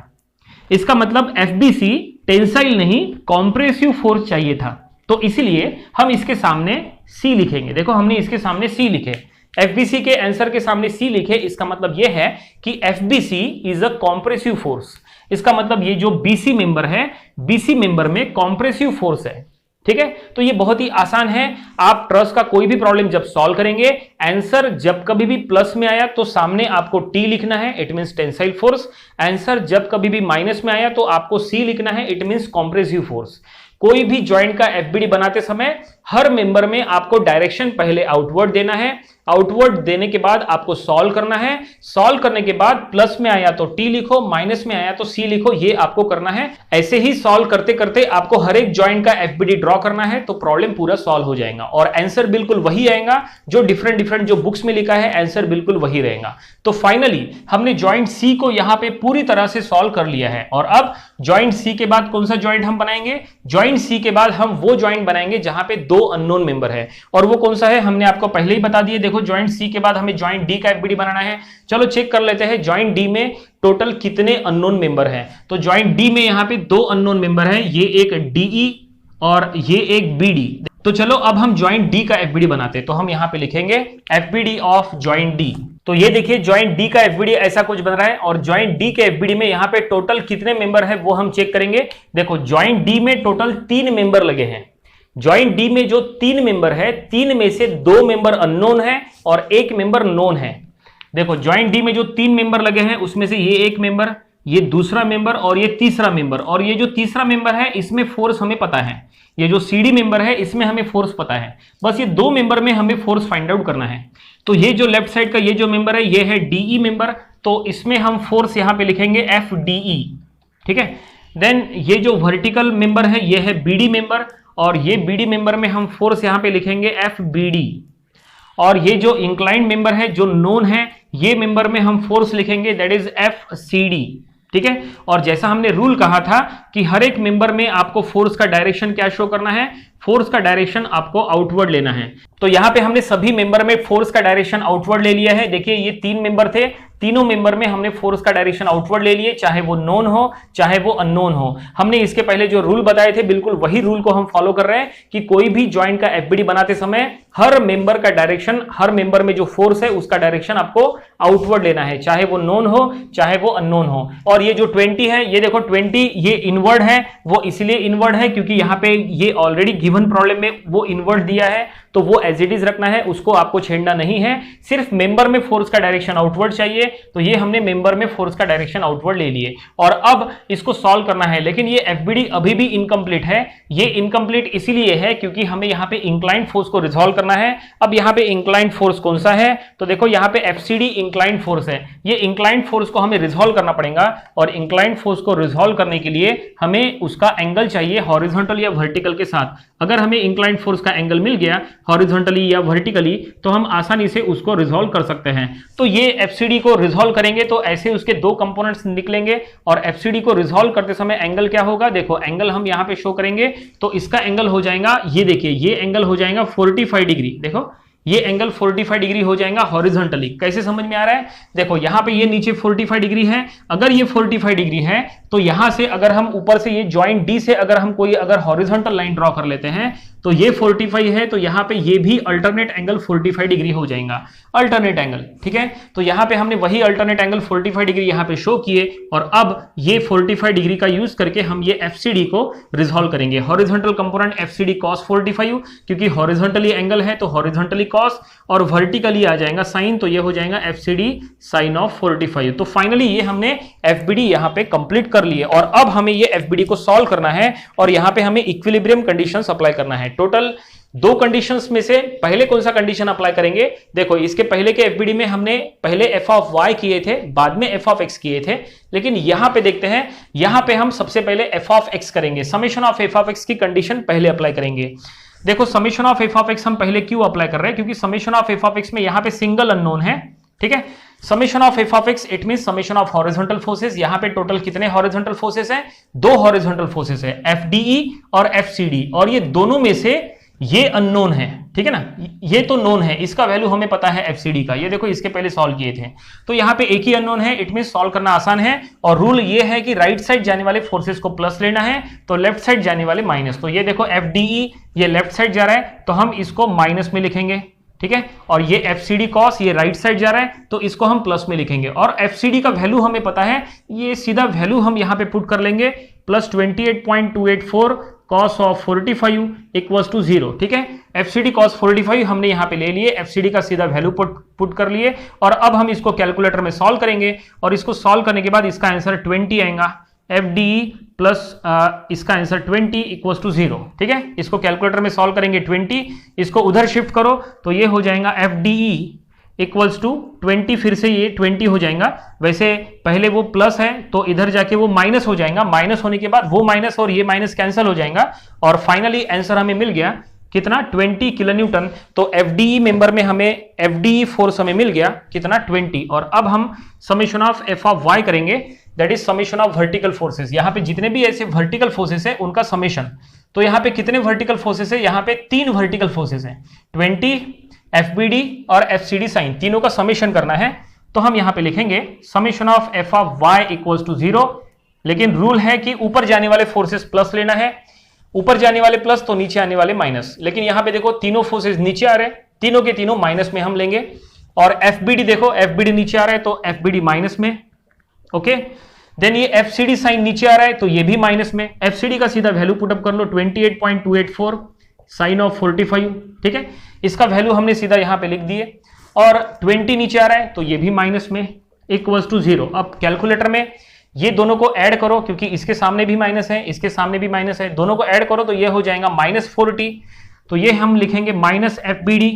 इसका मतलब FBC टेंसाइल नहीं कॉम्प्रेसिव फोर्स चाहिए था। तो इसीलिए हम इसके सामने C लिखेंगे। देखो हमने इसके सामने C लिखे, FBC के आंसर के सामने C लिखे, इसका मतलब यह है कि FBC is a compressive force. इसका मतलब ये जो BC मेंबर है, BC मेंबर में कॉम्प्रेसिव फोर्स है। ठीक है, तो ये बहुत ही आसान है। आप ट्रस का कोई भी प्रॉब्लम जब सॉल्व करेंगे, आंसर जब कभी भी प्लस में आया तो सामने आपको T लिखना है, it means tensile force. Answer जब कभी भी माइनस में आया तो आपको C लिखना है, इट मींस कॉम्प्रेसिव फोर्स। कोई भी जॉइंट का FBD बनाते समय हर मेंबर में आपको डायरेक्शन पहले आउटवर्ड देना है, आउटवर्ड देने के बाद आपको सॉल्व करना है, सॉल्व करने के बाद प्लस में आया तो T लिखो, माइनस में आया तो C लिखो, ये आपको करना है। ऐसे ही सॉल्व करते करते आपको हर एक जॉइंट का FBD ड्रॉ करना है तो प्रॉब्लम पूरा सॉल्व हो जाएगा और आंसर बिल्कुल वही आएगा जो डिफरेंट जो बुक्स में लिखा है, आंसर बिल्कुल वही रहेगा। तो फाइनली हमने जॉइंट C को यहां पे पूरी तरह से सॉल्व कर लिया है। और अब जॉइंट C के बाद कौन सा जॉइंट हम बनाएंगे? जॉइंट C के बाद हम वो जॉइंट बनाएंगे जहां पे दो अननोन मेंबर है, और वो कौन सा है हमने आपको पहले ही बता दिया। देखो जॉइंट C के बाद हमें जॉइंट D का FBD बनाना है। चलो चेक कर लेते हैं जॉइंट D में टोटल कितने अननोन मेंबर हैं। तो जॉइंट D में यहां पे दो अननोन मेंबर हैं, ये एक DE और ये एक BD। तो चलो अब हम ज्वाइंट D का FBD बनाते हैं। तो हम यहां पे लिखेंगे FBD ऑफ ज्वाइंट D। तो ये देखिए ज्वाइंट D का FBD ऐसा कुछ बन रहा है और ज्वाइंट D के FBD में यहां पे टोटल कितने मेंबर है वो हम चेक करेंगे। देखो ज्वाइंट D में टोटल 3 मेंबर लगे हैं। ज्वाइंट D में जो 3 मेंबर है, 3 में से 2 मेंबर अननोन है और 1 मेंबर नोन है। देखो ज्वाइंट D में जो 3 मेंबर लगे हैं उसमें से ये एक मेंबर, ये दूसरा मेंबर और ये तीसरा मेंबर, और ये जो तीसरा मेंबर है इसमें फोर्स हमें पता है। ये जो CD मेंबर है इसमें हमें फोर्स पता है। बस ये 2 मेंबर में हमें फोर्स फाइंड आउट करना है। तो ये जो लेफ्ट साइड का ये जो मेंबर है ये है DE मेंबर, तो इसमें हम फोर्स यहां पे लिखेंगे FDE। ठीक है। देन ये जो वर्टिकल मेंबर है ये है BD मेंबर, और ये BD मेंबर में हम फोर्स यहां पे लिखेंगे FBD। और ये जो इंक्लाइंड मेंबर है जो नोन है, ये मेंबर में हम फोर्स लिखेंगे दैट इज FCD। ठीक है। और जैसा हमने रूल कहा था कि हर एक मेंबर में आपको फोर्स का डायरेक्शन क्या शो करना है, फोर्स का डायरेक्शन आपको आउटवर्ड लेना है। तो यहां पे हमने सभी मेंबर में फोर्स का डायरेक्शन आउटवर्ड ले लिया है। देखिए ये 3 मेंबर थे, तीनों मेंबर में हमने फोर्स का डायरेक्शन आउटवर्ड ले लिए, चाहे वो नोन हो चाहे वो अननोन हो। हमने इसके पहले जो रूल बताए थे बिल्कुल वही रूल को हम फॉलो कर रहे हैं कि कोई भी ज्वाइंट का FBD बनाते समय हर मेंबर का डायरेक्शन, हर मेंबर में जो फोर्स है उसका डायरेक्शन आपको आउटवर्ड लेना है, चाहे वो नोन हो चाहे वो अननोन हो। और ये जो 20 है, ये देखो 20 ये इनवर्ड है, वो इसलिए इनवर्ड है क्योंकि यहां पे ये ऑलरेडी गिवन प्रॉब्लम में वो इनवर्ड दिया है, तो वो एज इट इज रखना है, उसको आपको छेड़ना नहीं है। सिर्फ मेंबर में फोर्स का डायरेक्शन आउटवर्ड चाहिए, तो ये हमने मेंबर में फोर्स का डायरेक्शन आउटवर्ड ले लिए और अब इसको सॉल्व करना है। लेकिन ये FBD अभी भी इनकम्प्लीट है। ये इनकम्प्लीट इसीलिए है क्योंकि हमें यहाँ पे इंक्लाइंड फोर्स को रिजॉल्व करना है। अब यहाँ पे इंक्लाइंड फोर्स कौन सा है, तो देखो यहाँ पे FCD इंक्लाइंड फोर्स है। ये इंक्लाइंड फोर्स को हमें रिजॉल्व करना पड़ेगा और इंक्लाइंड फोर्स को रिजॉल्व करने के लिए हमें उसका एंगल चाहिए हॉरिजॉन्टल या वर्टिकल के साथ। अगर हमें इंक्लाइंड फोर्स का एंगल मिल गया हॉरिजॉन्टली या वर्टिकली तो हम आसानी से उसको रिजॉल्व कर सकते हैं। तो ये FCD को रिजॉल्व करेंगे तो ऐसे उसके 2 कंपोनेंट्स निकलेंगे और FCD को रिजॉल्व करते समय एंगल क्या होगा, देखो एंगल हम यहां पे शो करेंगे तो इसका एंगल हो जाएगा, ये देखिए ये एंगल हो जाएगा 45 डिग्री। देखो ये एंगल 45 डिग्री हो जाएगा हॉरिजॉन्टली। कैसे समझ में आ रहा है, देखो यहां पे ये नीचे 45 डिग्री है, अगर ये 45 डिग्री है तो यहां से अगर हम ऊपर से ये ज्वाइंट D से अगर हम कोई अगर हॉरिजॉन्टल लाइन ड्रॉ कर लेते हैं तो ये 45 है, तो यहां पे ये भी अल्टरनेट एंगल 45 डिग्री हो जाएगा, अल्टरनेट एंगल। ठीक है। तो यहां पे हमने वही अल्टरनेट एंगल 45 डिग्री यहां पे शो किए और अब ये 45 डिग्री का यूज करके हम ये FCD को रिजॉल्व करेंगे। हॉरिजॉन्टल कंपोनेंट FCD cos 45, क्योंकि हॉरिजॉन्टली एंगल है तो हॉरिजॉन्टली cos और वर्टिकली आ जाएगा साइन, तो ये हो जाएगा FCD साइन ऑफ 45। तो फाइनली ये हमने FBD यहां पे कंप्लीट कर लिए और अब हमें ये FBD को सॉल्व करना है और यहां पे हमें इक्विलिब्रियम कंडीशंस अप्लाई करना है। टोटल 2 कंडीशंस में से पहले कौन सा कंडीशन अप्लाई करेंगे, देखो इसके पहले के FBD में हमने पहले f ऑफ y किए थे, बाद में f ऑफ x किए थे, लेकिन यहां पे देखते हैं, यहां पे हम सबसे पहले f ऑफ x करेंगे। Summation of f of x की कंडीशन पहले अप्लाई करेंगे। देखो summation of f of x हम पहले क्यों अप्लाई कर रहे हैं, क्योंकि summation of f of x में यहां पे सिंगल अननोन है। ठीक है। Summation of f of x it mean summation of horizontal forces. यहां पे टोटल कितने हॉरिजॉन्टल फोर्सेस हैं, 2 हॉरिजॉन्टल फोर्सेस है, FDE और FCD, और ये दोनों में से ये अननोन है। ठीक है ना, ये तो नोन है, इसका वैल्यू हमें पता है FCD का, ये देखो इसके पहले सॉल्व किए थे। तो यहाँ पे एक ही अननोन है, इट मीन सॉल्व करना आसान है। और रूल ये है कि राइट साइड जाने वाले फोर्सेस को प्लस लेना है तो लेफ्ट साइड जाने वाले माइनस। तो ये देखो FDE ये लेफ्ट साइड जा रहा है तो हम इसको माइनस में लिखेंगे। ठीक है। और ये FCD cos ये राइट साइड जा रहा है तो इसको हम प्लस में लिखेंगे। और FCD का वैल्यू हमें पता है, ये सीधा वैल्यू हम यहां पे पुट कर लेंगे, plus 28.284 cos of 45 equals to 0। ठीक है। FCD cos 45 हमने यहां पे ले लिए, FCD का सीधा वैल्यू पुट कर लिए और अब हम इसको कैलकुलेटर में सॉल्व करेंगे और इसको सॉल्व करने के बाद इसका आंसर 20 आएगा। FDE प्लस इसका आंसर 20 इक्वल्स टू 0। ठीक है। इसको कैलकुलेटर में सॉल्व करेंगे 20, इसको उधर शिफ्ट करो तो ये हो जाएगा FDE इक्वल्स टू 20, फिर से ये 20 हो जाएगा। वैसे पहले वो प्लस है तो इधर जाके वो माइनस हो जाएगा, माइनस होने के बाद वो माइनस और ये माइनस कैंसिल हो जाएगा और फाइनली आंसर हमें मिल गया कितना, 20 किलो न्यूटन। तो FDE मेंबर में हमें FDE फोर्स हमें मिल गया कितना, 20। और अब हम summation of f of y करेंगे, that is summation of vertical forces. यहाँ पे जितने भी ऐसे वर्टिकल फोर्सेस है उनका समेशन। तो यहाँ पे कितने वर्टिकल फोर्सेस है, यहाँ पे 3 वर्टिकल फोर्सेस है, 20 FBD और FCD साइन, तीनों का समेशन करना है। तो हम यहाँ पे लिखेंगे summation of f of y equals to 0, लेकिन रूल है कि ऊपर जाने वाले फोर्सेस प्लस लेना है ऊपर जाने वाले प्लस तो नीचे आने वाले माइनस, लेकिन यहां पे देखो तीनों फोर्सेस नीचे आ रहे हैं, तीनों के तीनों माइनस में हम लेंगे। और एफबीडी देखो, एफबीडी नीचे आ रहा है तो एफबीडी माइनस में, ओके। देन ये एफसीडी साइन नीचे आ रहा है तो ये भी माइनस में। एफसीडी का सीधा वैल्यू पुटअप कर लो 28.284 साइन ऑफ 45, ठीक है, इसका वैल्यू हमने सीधा यहां पे लिख दिए। और 20 नीचे आ रहा है तो ये भी माइनस में, इक्वल्स टू 0। अब कैलकुलेटर में ये दोनों को ऐड करो, क्योंकि इसके सामने भी माइनस है, इसके सामने भी माइनस है, दोनों को ऐड करो तो ये हो जाएगा -40। तो ये हम लिखेंगे minus FBD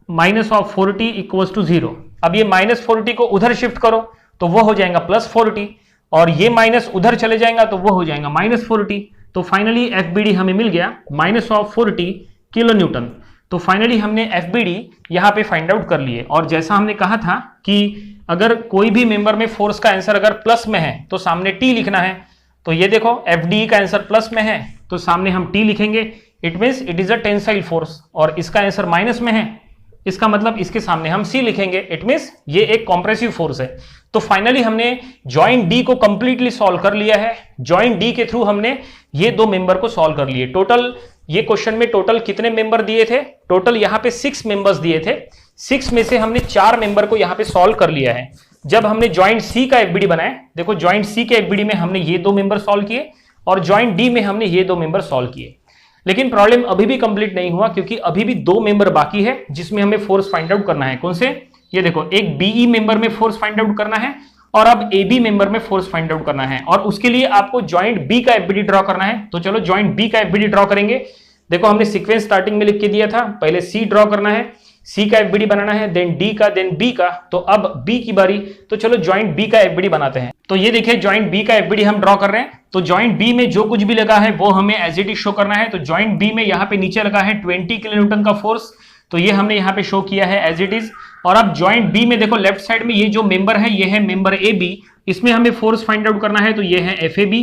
minus of 40 equals to 0। अब ये -40 को उधर शिफ्ट करो तो वो हो जाएगा +40, और ये माइनस उधर चले जाएगा तो वो हो जाएगा -40। तो फाइनली एफबीडी हमें मिल गया -40 किलो न्यूटन। तो फाइनली हमने एफबीडी यहां पे फाइंड आउट कर लिए। और जैसा हमने कहा था कि अगर कोई भी मेंबर में फोर्स का आंसर अगर प्लस में है तो सामने टी लिखना है। तो ये देखो एफडी का आंसर प्लस में है तो सामने हम टी लिखेंगे, it means it is a tensile force. और इसका आंसर माइनस में है, इसका मतलब इसके सामने हम सी लिखेंगे, इट मींस ये एक कॉम्प्रेसिव फोर्स है। तो फाइनली हमने जॉइंट डी को कंप्लीटली सॉल्व कर लिया है। जॉइंट डी के थ्रू हमने ये दो मेंबर को सॉल्व कर लिए। टोटल ये क्वेश्चन में टोटल कितने मेंबर दिए थे? टोटल यहां पे 6 मेंबर्स दिए थे। 6 में से हमने 4 मेंबर को यहां पे सॉल्व कर लिया है। जब हमने जॉइंट सी का एफबीडी बनाया, देखो जॉइंट सी के एफबीडी में हमने ये दो मेंबर सॉल्व किए और जॉइंट डी में हमने ये दो मेंबर सॉल्व किए। लेकिन प्रॉब्लम अभी भी कंप्लीट नहीं हुआ, क्योंकि अभी भी 2 मेंबर बाकी है जिसमें हमें फोर्स फाइंड आउट करना है। कौन से? ये देखो, एक बीई मेंबर में फोर्स फाइंड आउट करना है और अब ए बी मेंबर में फोर्स फाइंड आउट करना है। और उसके लिए आपको जॉइंट बी का एफबीडी ड्रॉ करना है। तो चलो जॉइंट बी का एफबीडी ड्रॉ करेंगे। देखो हमने सीक्वेंस स्टार्टिंग में लिख के दिया था, पहले सी ड्रॉ करना है, सी का एफबीडी बनाना है, देन डी का, देन बी का। तो अब बी की बारी, तो चलो जॉइंट बी का एफबीडी बनाते हैं। तो ये देखिए जॉइंट बी का एफबीडी हम ड्रॉ कर रहे हैं। तो जॉइंट बी में जो कुछ भी लगा है वो हमें एज इट इज शो करना है। तो जॉइंट बी में यहाँ पे नीचे लगा है 20 किलो न्यूटन का फोर्स, तो ये हमने यहाँ पे शो किया है एज इट इज। और अब जॉइंट बी में देखो लेफ्ट साइड में ये जो मेंबर है ये है मेंबर ए बी, इसमें हमें फोर्स फाइंड आउट करना है, तो ये है F A B.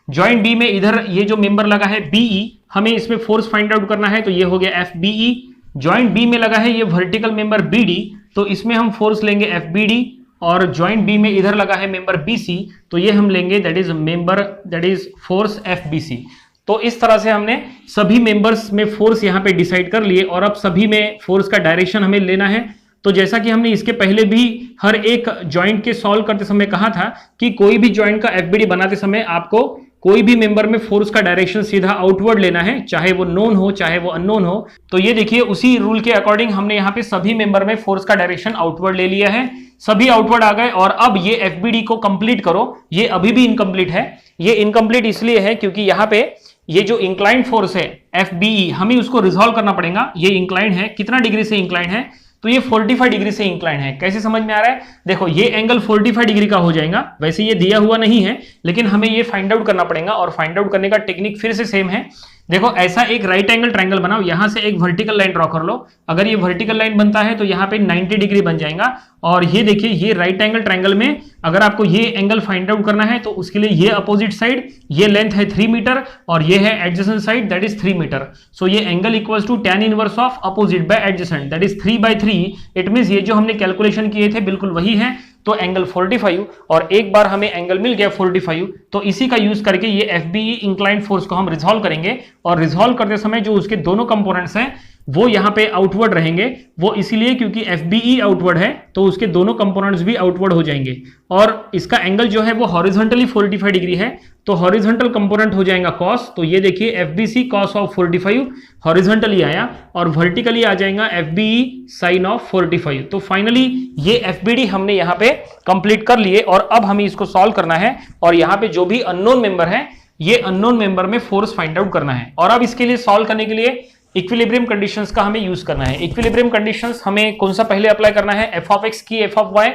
Joint B में इधर ये जो मेंबर लगा है बीई, हमें इसमें फोर्स फाइंड आउट करना है, तो ये हो गया एफ बीई। जॉइंट बी में लगा है ये वर्टिकल मेंबर बी डी, तो इसमें हम फोर्स लेंगे एफ बी डी। और जॉइंट बी में इधर लगा है मेंबर बी सी, तो ये हम लेंगे that is force F B C. तो इस तरह से हमने सभी मेंबर्स में फोर्स यहाँ पे डिसाइड कर लिए। और अब सभी में फोर्स का डायरेक्शन हमें लेना है। तो जैसा कि हमने इसके पहले भी हर एक जॉइंट के सॉल्व करते समय कहा था कि कोई भी जॉइंट का एफबीडी बनाते समय आपको कोई भी मेंबर में फोर्स का डायरेक्शन सीधा आउटवर्ड लेना है, चाहे वो नोन हो चाहे वो अननोन हो। तो ये देखिए उसी रूल के अकॉर्डिंग हमने यहाँ पे सभी मेंबर में फोर्स का डायरेक्शन आउटवर्ड ले लिया है। सभी आउटवर्ड आ गए। और अब ये एफबीडी को कंप्लीट करो। ये अभी भी इनकम्प्लीट है। ये इनकम्प्लीट इसलिए है क्योंकि यहाँ पे ये जो इंक्लाइंड फोर्स है एफबीई, हमें उसको रिजॉल्व करना पड़ेगा। ये इंक्लाइंड है, कितना डिग्री से इंक्लाइंड है? तो ये 45 डिग्री से इंक्लाइन है। कैसे समझ में आ रहा है? देखो ये एंगल 45 डिग्री का हो जाएगा। वैसे ये दिया हुआ नहीं है, लेकिन हमें ये फाइंड आउट करना पड़ेगा। और फाइंड आउट करने का टेक्निक फिर से सेम है। देखो ऐसा एक राइट एंगल ट्रायंगल बनाओ, यहां से एक वर्टिकल लाइन ड्रॉ कर लो। अगर ये वर्टिकल लाइन बनता है तो यहाँ पे 90 डिग्री बन जाएगा। और ये देखिए ये राइट एंगल ट्रायंगल में अगर आपको ये एंगल फाइंड आउट करना है तो उसके लिए ये अपोजिट साइड, ये लेंथ है 3 मीटर और ये है adjacent side that is 3 metre. So ये angle equals to tan inverse of opposite by adjacent that is 3/3। It means ये जो हमने कैलकुलेशन किए थे बिल्कुल वही है। तो एंगल 45, और एक बार हमें एंगल मिल गया 45, तो इसी का यूज करके ये एफबीई इंक्लाइंड फोर्स को हम रिजॉल्व करेंगे। और रिजॉल्व करते समय जो उसके दोनों कंपोनेंट्स हैं वो यहाँ पे आउटवर्ड रहेंगे। वो इसीलिए क्योंकि एफबीई आउटवर्ड है तो उसके दोनों कंपोनेंट्स भी आउटवर्ड हो जाएंगे। और इसका एंगल जो है वो हॉरिजॉन्टली 45 डिग्री है, तो हॉरिजॉन्टल कंपोनेंट हो जाएगा कॉस। तो ये देखिए एफबीसी कॉस ऑफ 45 हॉरिजॉन्टली आया, और वर्टिकली आ जाएगा एफबीई साइन ऑफ 45। तो फाइनली ये एफबीडी हमने यहाँ पे कंप्लीट कर लिए। और अब हमें इसको सॉल्व करना है, और यहाँ पे जो भी अननोन मेंबर है ये अननोन मेंबर में फोर्स फाइंड आउट करना है। और अब इसके लिए सॉल्व करने के लिए इक्विलिब्रियम कंडीशंस का हमें यूज करना है। इक्विलिब्रियम कंडीशंस हमें कौन सा पहले अप्लाई करना है? एफ ऑफ एक्स की एफ ऑफ वाई।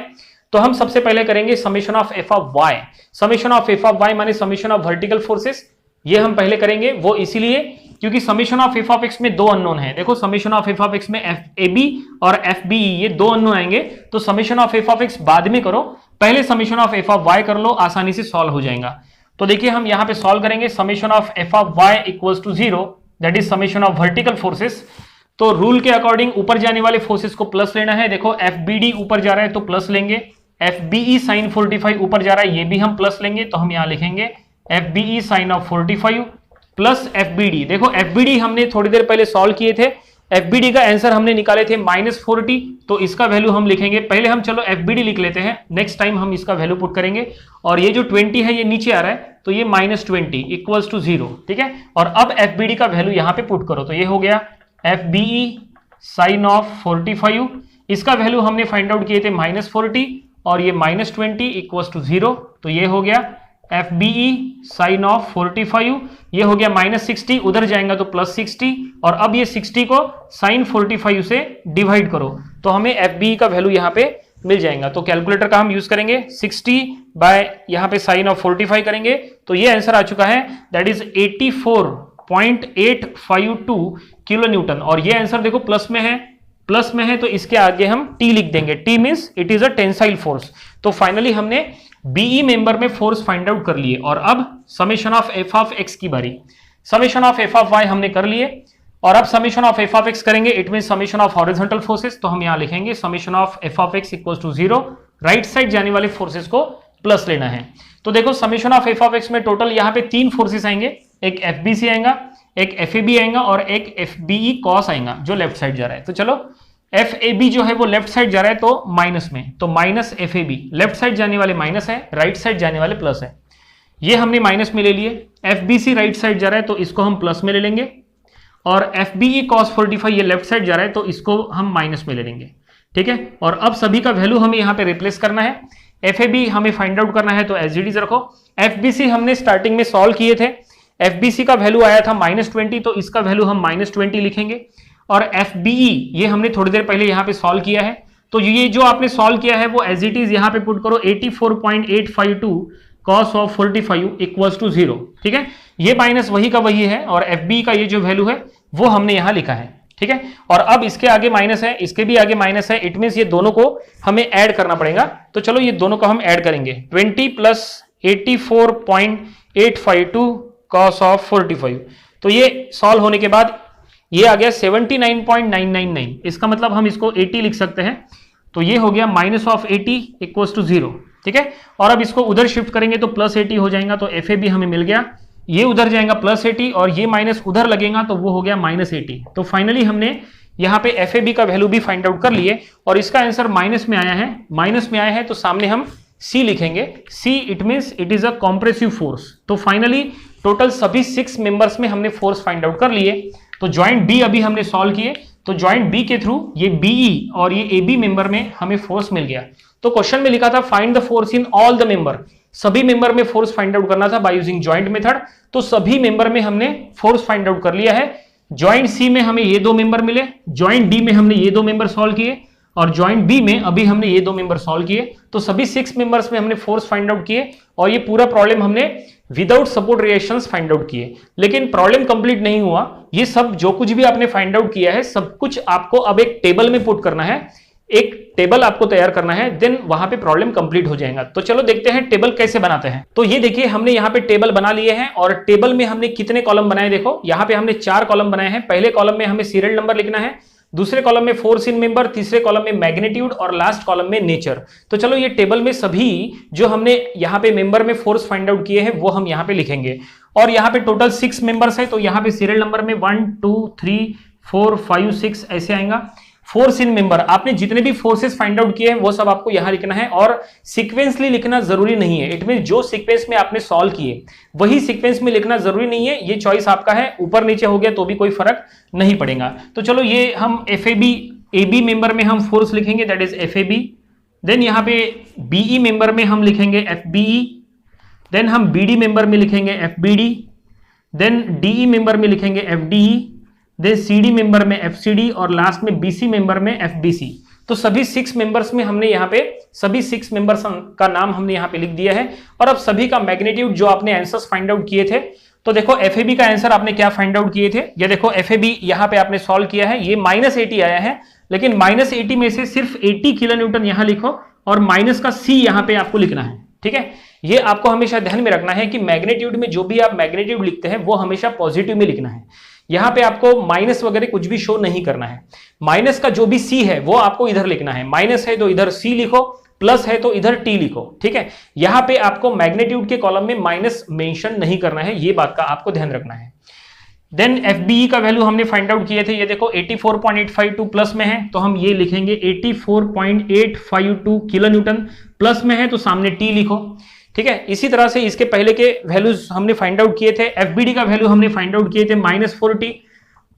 तो हम सबसे पहले करेंगे summation of F of Y. Summation of F of Y माने समेशन ऑफ वर्टिकल फोर्सेस। ये हम पहले करेंगे, वो इसीलिए क्योंकि summation of F of X में 2 अननोन है। देखो summation of F of X में एफ ए बी और एफ बी ये 2 अननोन आएंगे। तो summation of F of x बाद में करो, पहले summation of F of Y कर लो, आसानी से सॉल्व हो जाएगा। तो देखिए हम यहाँ पे सॉल्व करेंगे summation of F of Y equals to 0 that is summation of vertical forces. तो रूल के अकॉर्डिंग ऊपर जाने वाले फोर्सेस को प्लस लेना है। देखो एफ बी डी ऊपर जा रहा है तो प्लस लेंगे, एफ बीई साइन 45 ऊपर जा रहा है ये भी हम प्लस लेंगे। तो हम यहां लिखेंगे F B sine of 45 plus FBD। देखो FBD हमने थोड़ी देर पहले सॉल्व किए थे, FBD का आंसर हमने निकाले थे -40, तो इसका वैल्यू हम लिखेंगे, पहले हम चलो FBD लिख लेते हैं, नेक्स्ट टाइम हम इसका वैल्यू पुट करेंगे। और ये जो 20 है ये नीचे आ रहा है, तो ये -20 इक्वल्स टू 0, ठीक है। और अब FBD का वैल्यू यहां पे पुट करो, तो ये हो गया FBE साइन ऑफ 45, इसका वैल्यू हमने फाइंड आउट किए थे -40 और ये -20 इक्वल्स टू 0, तो ये हो गया FBE साइन ऑफ 45, ये हो गया -60, उधर जाएगा तो +60, और अब ये 60 को साइन 45 से डिवाइड करो तो हमें FBE का वैल्यू यहाँ पे मिल जाएगा। तो कैलकुलेटर का हम यूज करेंगे, 60 बाय यहाँ पे साइन ऑफ 45 करेंगे, तो ये आंसर आ चुका है, दैट इज 84.852 किलो न्यूटन। और ये आंसर देखो प्लस में है तो इसके आगे हम T लिख देंगे, T means it is a tensile force. तो फाइनली हमने बीई मेंबर में फोर्स फाइंड आउट कर लिए। और अब summation of F of X की बारी, summation of F of Y हमने कर लिए, और अब summation of F of X करेंगे, it mean summation of horizontal forces. तो हम यहां लिखेंगे summation of F of X equals to 0, right side जाने वाले फोर्सेस को प्लस लेना है। तो देखो summation of F of X में टोटल यहां पे 3 फोर्सेस आएंगे, एक एफबीसी आएगा, एक एफएबी आएगा और एक एफबीई कॉस आएगा जो लेफ्ट साइड जा रहा है। तो चलो एफएबी जो है वो लेफ्ट साइड जा रहा है तो माइनस में, तो माइनस एफएबी, लेफ्ट साइड जाने वाले माइनस है, राइट साइड जाने वाले प्लस है, ये हमने माइनस में ले लिए। एफबीसी राइट साइड जा रहा है तो इसको हम प्लस में ले लेंगे, और एफबीई कॉस 45 ये लेफ्ट साइड जा रहा है तो इसको हम माइनस में ले लेंगे, ठीक है। और अब सभी का वैल्यू हमें यहाँ पे रिप्लेस करना है, एफएबी हमें फाइंड आउट करना है तो एज इट इज रखो। एफबीसी हमने स्टार्टिंग में सॉल्व किए थे, एफबीसी का वैल्यू आया था -20, तो इसका वैल्यू हम -20 लिखेंगे। और एफबीई ये हमने थोड़ी देर पहले यहाँ पे सॉल्व किया है, तो ये जो आपने सॉल्व किया है वो एज इट इज यहाँ पे पुट करो, 84.852 cos ऑफ 45 इक्वल्स टू 0, ठीक है। ये माइनस वही का वही है, और एफबीई का ये जो वैल्यू है वो हमने यहाँ लिखा है, ठीक है। और अब इसके आगे माइनस है, इसके भी आगे माइनस है, इट मीन्स ये दोनों को हमें ऐड करना पड़ेगा। तो चलो ये दोनों को हम ऐड करेंगे, 20 प्लस 84.852 cos ऑफ 45, तो ये सॉल्व होने के बाद ये आ गया 79.999, इसका मतलब हम इसको 80 लिख सकते हैं, तो ये हो गया माइनस ऑफ 80 इक्वल्स टू 0, ठीक है। और अब इसको उधर शिफ्ट करेंगे तो +80 हो जाएगा, तो एफएबी हमें मिल गया, ये उधर जाएगा +80 और ये माइनस उधर लगेगा तो वो हो गया -80। तो फाइनली हमने यहाँ पे एफएबी का वैल्यू भी फाइंड आउट कर लिए, और इसका आंसर माइनस में आया है, तो सामने हम C लिखेंगे, C it means it is a compressive force. तो फाइनली टोटल सभी 6 मेंबर्स में हमने फोर्स फाइंड आउट कर लिए। तो ज्वाइंट बी अभी हमने सॉल्व किए, तो ज्वाइंट बी के थ्रू ये बीई और ये एबी मेंबर में हमें फोर्स मिल गया। तो क्वेश्चन में लिखा था find the force in all the member, सभी मेंबर में फोर्स फाइंड आउट करना था बाय यूजिंग ज्वाइंट मेथड। तो सभी मेंबर में हमने फोर्स फाइंड आउट कर लिया है। ज्वाइंट सी में हमें ये 2 मेंबर मिले, ज्वाइंट डी में हमने ये 2 मेंबर सॉल्व किए, और ज्वाइंट बी में अभी हमने ये 2 मेंबर सॉल्व किए। तो सभी 6 मेंबर्स में हमने फोर्स फाइंड आउट किए, और ये पूरा प्रॉब्लम हमने without support reactions find out किए। लेकिन प्रॉब्लम कंप्लीट नहीं हुआ, ये सब जो कुछ भी आपने फाइंड आउट किया है सब कुछ आपको अब एक टेबल में पुट करना है, एक टेबल आपको तैयार करना है, देन वहां पे प्रॉब्लम कंप्लीट हो जाएगा। तो चलो देखते हैं टेबल कैसे बनाते हैं। तो ये देखिए हमने यहाँ पे टेबल बना लिए हैं, और टेबल में हमने कितने कॉलम बनाए, देखो यहाँ पे हमने 4 कॉलम बनाए हैं। पहले कॉलम में हमें सीरियल नंबर लिखना है, दूसरे कॉलम में फोर्स इन मेंबर, तीसरे कॉलम में मैग्नीट्यूड, और लास्ट कॉलम में नेचर। तो चलो ये टेबल में सभी जो हमने यहाँ पे मेंबर में फोर्स फाइंड आउट किए हैं वो हम यहाँ पे लिखेंगे। और यहाँ पे टोटल 6 मेंबर्स है, तो यहाँ पे सीरियल नंबर में 1 2 3 4 5 6 ऐसे आएगा। फोर्स इन मेंबर, आपने जितने भी फोर्सेस फाइंड आउट किए हैं वो सब आपको यहां लिखना है, और सीक्वेंसली लिखना जरूरी नहीं है। इट मीन जो सीक्वेंस में आपने सॉल्व किए वही सीक्वेंस में लिखना जरूरी नहीं है, ये चॉइस आपका है, ऊपर नीचे हो गया तो भी कोई फर्क नहीं पड़ेगा। तो चलो ये हम एबी मेंबर में हम फोर्स लिखेंगे, दैट इज एफएबी। देन यहाँ पे बीई मेंबर में हम लिखेंगे एफबीई, देन हम बीडी मेंबर में लिखेंगे एफबीडी, देन डीई मेंबर में लिखेंगे एफडीई, देन सीडी मेंबर में एफसीडी, और लास्ट में बीसी मेंबर में एफबीसी। तो सभी 6 मेंबर्स में हमने यहाँ पे सभी 6 मेंबर्स का नाम हमने यहाँ पे लिख दिया है। और अब सभी का मैग्नीट्यूड जो आपने आंसर्स फाइंड आउट किए थे, तो देखो एफएबी का आंसर आपने क्या फाइंड आउट किए थे, ये देखो एफएबी यहाँ पे आपने सॉल्व किया है, ये -80 आया है, लेकिन -80 में से सिर्फ 80 किलो न्यूटन यहाँ लिखो, और माइनस का C यहाँ पे आपको लिखना है, ठीक है। ये आपको हमेशा ध्यान में रखना है कि मैग्नीट्यूड में जो भी आप मैग्नीट्यूड लिखते हैं वो हमेशा पॉजिटिव में लिखना है। यहाँ पे आपको माइनस वगैरह कुछ भी शो नहीं करना है। माइनस का जो भी C है वो आपको इधर लिखना है, माइनस है तो इधर C लिखो, प्लस है तो इधर टी लिखो, ठीक है। यहां पे आपको मैग्नीट्यूड के कॉलम में माइनस मेंशन नहीं करना है, ये बात का आपको ध्यान रखना है। देन FBE का वैल्यू हमने फाइंड आउट किए थे, ये देखो 84.852 प्लस में है तो हम ये लिखेंगे 84.852 किलो न्यूटन, प्लस में है तो सामने टी लिखो, ठीक है। इसी तरह से इसके पहले के वैल्यूज हमने फाइंड आउट किए थे। FBD का वैल्यू हमने फाइंड आउट किए थे -40,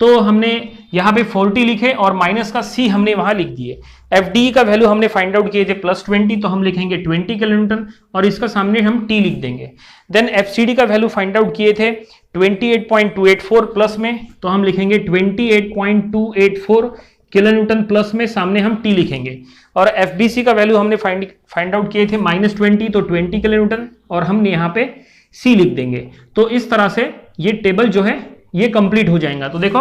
तो हमने यहाँ पे 40 लिखे और माइनस का C हमने वहां लिख दिए। FDE का वैल्यू हमने फाइंड आउट किए थे +20, तो हम लिखेंगे 20 किलो न्यूटन और इसका सामने हम T लिख देंगे। देन FCD का वैल्यू फाइंड आउट किए थे 28.284 प्लस में, तो हम लिखेंगे 28.284 किलो न्यूटन प्लस में, सामने हम T लिखेंगे। और FBC का वैल्यू हमने फाइंड आउट किए थे -20, तो 20 किलो न्यूटन और हमने यहाँ पे C लिख देंगे। तो इस तरह से ये टेबल जो है ये कंप्लीट हो जाएगा। तो देखो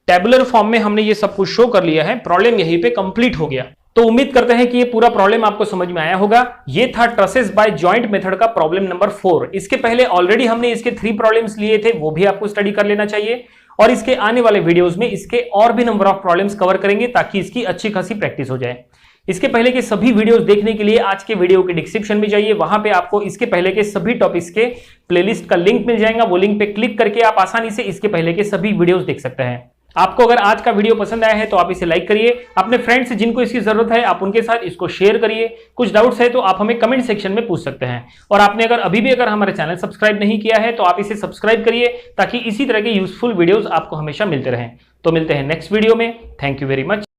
टेबुलर फॉर्म में हमने ये सब कुछ शो कर लिया है, प्रॉब्लम यहीं पे कंप्लीट हो गया। तो उम्मीद करते हैं कि ये पूरा प्रॉब्लम आपको समझ में आया होगा। ये था ट्रसेस बाय जॉइंट मेथड का प्रॉब्लम नंबर 4। इसके पहले ऑलरेडी हमने इसके 3 प्रॉब्लम्स लिए थे, वो भी आपको स्टडी कर लेना चाहिए और इसके आने वाले वीडियोस में इसके और भी नंबर ऑफ प्रॉब्लम्स कवर करेंगे ताकि इसकी अच्छी खासी प्रैक्टिस हो जाए। इसके पहले के सभी वीडियोस देखने के लिए आज के वीडियो के डिस्क्रिप्शन में जाइए, वहां पे आपको इसके पहले के सभी टॉपिक्स के प्लेलिस्ट का लिंक मिल जाएगा। वो लिंक पे क्लिक करके आप आसानी से इसके पहले के सभी वीडियोस देख सकते हैं। आपको अगर आज का वीडियो पसंद आया है तो आप इसे लाइक करिए, अपने फ्रेंड्स जिनको इसकी जरूरत है आप उनके साथ इसको शेयर करिए। कुछ डाउट्स है तो आप हमें कमेंट सेक्शन में पूछ सकते हैं। और आपने अगर अभी भी हमारे चैनल सब्सक्राइब नहीं किया है तो आप इसे सब्सक्राइब करिए ताकि इसी तरह के यूजफुल वीडियोस आपको हमेशा मिलते रहें। तो मिलते हैं नेक्स्ट वीडियो में। Thank you very much.